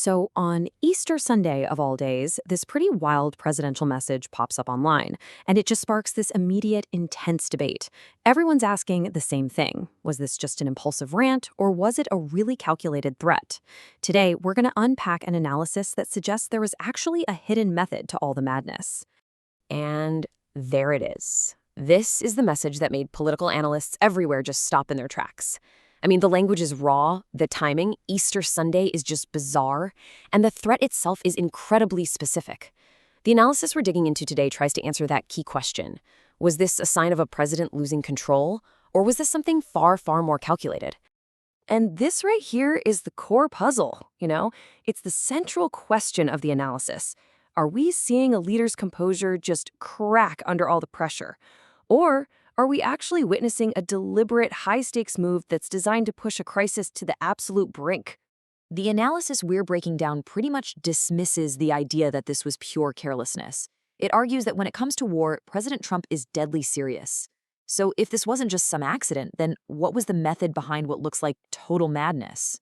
So, on Easter Sunday, of all days, this pretty wild presidential message pops up online, and it just sparks this immediate, intense debate. Everyone's asking the same thing. Was this just an impulsive rant, or was it a really calculated threat? Today, we're going to unpack an analysis that suggests there was actually a hidden method to all the madness. And there it is. This is the message that made political analysts everywhere just stop in their tracks. I mean, the language is raw, the timing, Easter Sunday, is just bizarre, and the threat itself is incredibly specific. The analysis we're digging into today tries to answer that key question. Was this a sign of a president losing control, or was this something far, far more calculated? And this right here is the core puzzle, It's the central question of the analysis. Are we seeing a leader's composure just crack under all the pressure? Or are we actually witnessing a deliberate, high-stakes move that's designed to push a crisis to the absolute brink? The analysis we're breaking down pretty much dismisses the idea that this was pure carelessness. It argues that when it comes to war, President Trump is deadly serious. So if this wasn't just some accident, then what was the method behind what looks like total madness?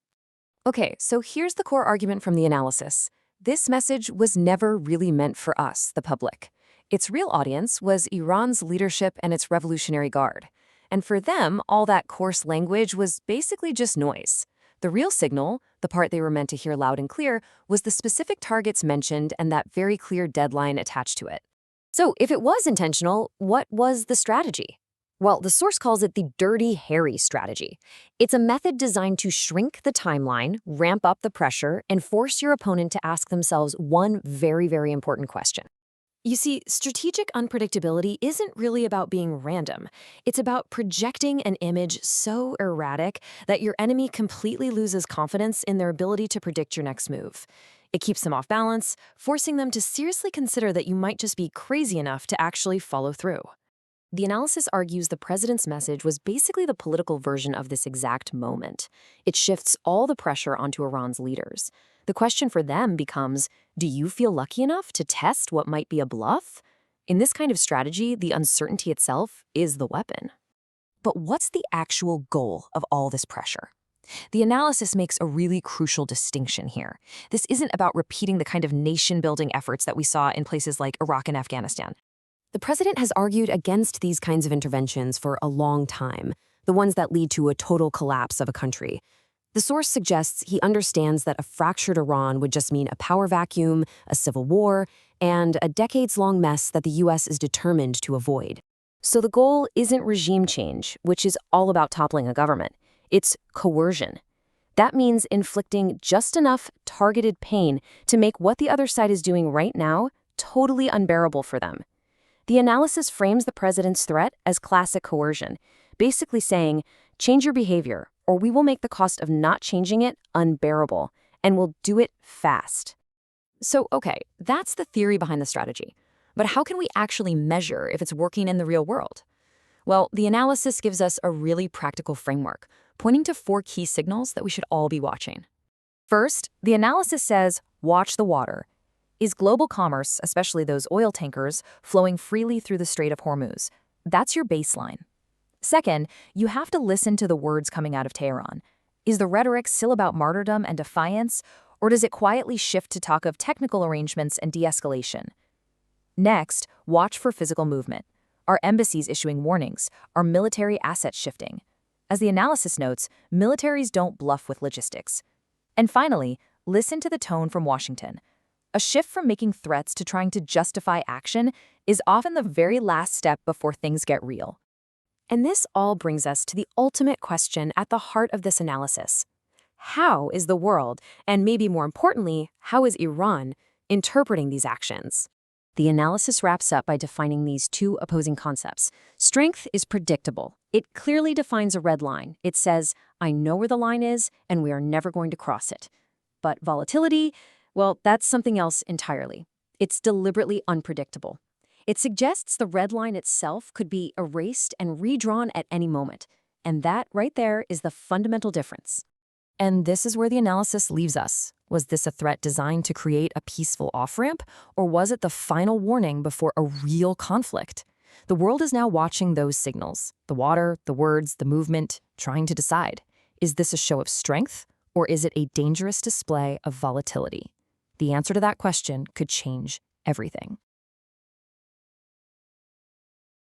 Okay, so here's the core argument from the analysis. This message was never really meant for us, the public. Its real audience was Iran's leadership and its Revolutionary Guard. And for them, all that coarse language was basically just noise. The real signal, the part they were meant to hear loud and clear, was the specific targets mentioned and that very clear deadline attached to it. So if it was intentional, what was the strategy? Well, the source calls it the Dirty Harry strategy. It's a method designed to shrink the timeline, ramp up the pressure, and force your opponent to ask themselves one very, very important question. You see, strategic unpredictability isn't really about being random. It's about projecting an image so erratic that your enemy completely loses confidence in their ability to predict your next move. It keeps them off balance, forcing them to seriously consider that you might just be crazy enough to actually follow through. The analysis argues the president's message was basically the political version of this exact moment. It shifts all the pressure onto Iran's leaders. The question for them becomes, do you feel lucky enough to test what might be a bluff? In this kind of strategy, the uncertainty itself is the weapon. But what's the actual goal of all this pressure? The analysis makes a really crucial distinction here. This isn't about repeating the kind of nation-building efforts that we saw in places like Iraq and Afghanistan. The president has argued against these kinds of interventions for a long time, the ones that lead to a total collapse of a country. The source suggests he understands that a fractured Iran would just mean a power vacuum, a civil war, and a decades-long mess that the U.S. is determined to avoid. So the goal isn't regime change, which is all about toppling a government. It's coercion. That means inflicting just enough targeted pain to make what the other side is doing right now totally unbearable for them. The analysis frames the president's threat as classic coercion, basically saying, change your behavior, or we will make the cost of not changing it unbearable, and we'll do it fast. So, okay, that's the theory behind the strategy. But how can we actually measure if it's working in the real world? Well, the analysis gives us a really practical framework, pointing to 4 key signals that we should all be watching. First, the analysis says, watch the water. Is global commerce, especially those oil tankers, flowing freely through the Strait of Hormuz? That's your baseline. Second, you have to listen to the words coming out of Tehran. Is the rhetoric still about martyrdom and defiance, or does it quietly shift to talk of technical arrangements and de-escalation? Next, watch for physical movement. Are embassies issuing warnings? Are military assets shifting? As the analysis notes, militaries don't bluff with logistics. And finally, listen to the tone from Washington. A shift from making threats to trying to justify action is often the very last step before things get real. And this all brings us to the ultimate question at the heart of this analysis. How is the world, and maybe more importantly, how is Iran, interpreting these actions? The analysis wraps up by defining these 2 opposing concepts. Strength is predictable. It clearly defines a red line. It says, I know where the line is, and we are never going to cross it. But volatility, well, that's something else entirely. It's deliberately unpredictable. It suggests the red line itself could be erased and redrawn at any moment. And that right there is the fundamental difference. And this is where the analysis leaves us. Was this a threat designed to create a peaceful off-ramp, or was it the final warning before a real conflict? The world is now watching those signals, the water, the words, the movement, trying to decide. Is this a show of strength, Or is it a dangerous display of volatility? The answer to that question could change everything.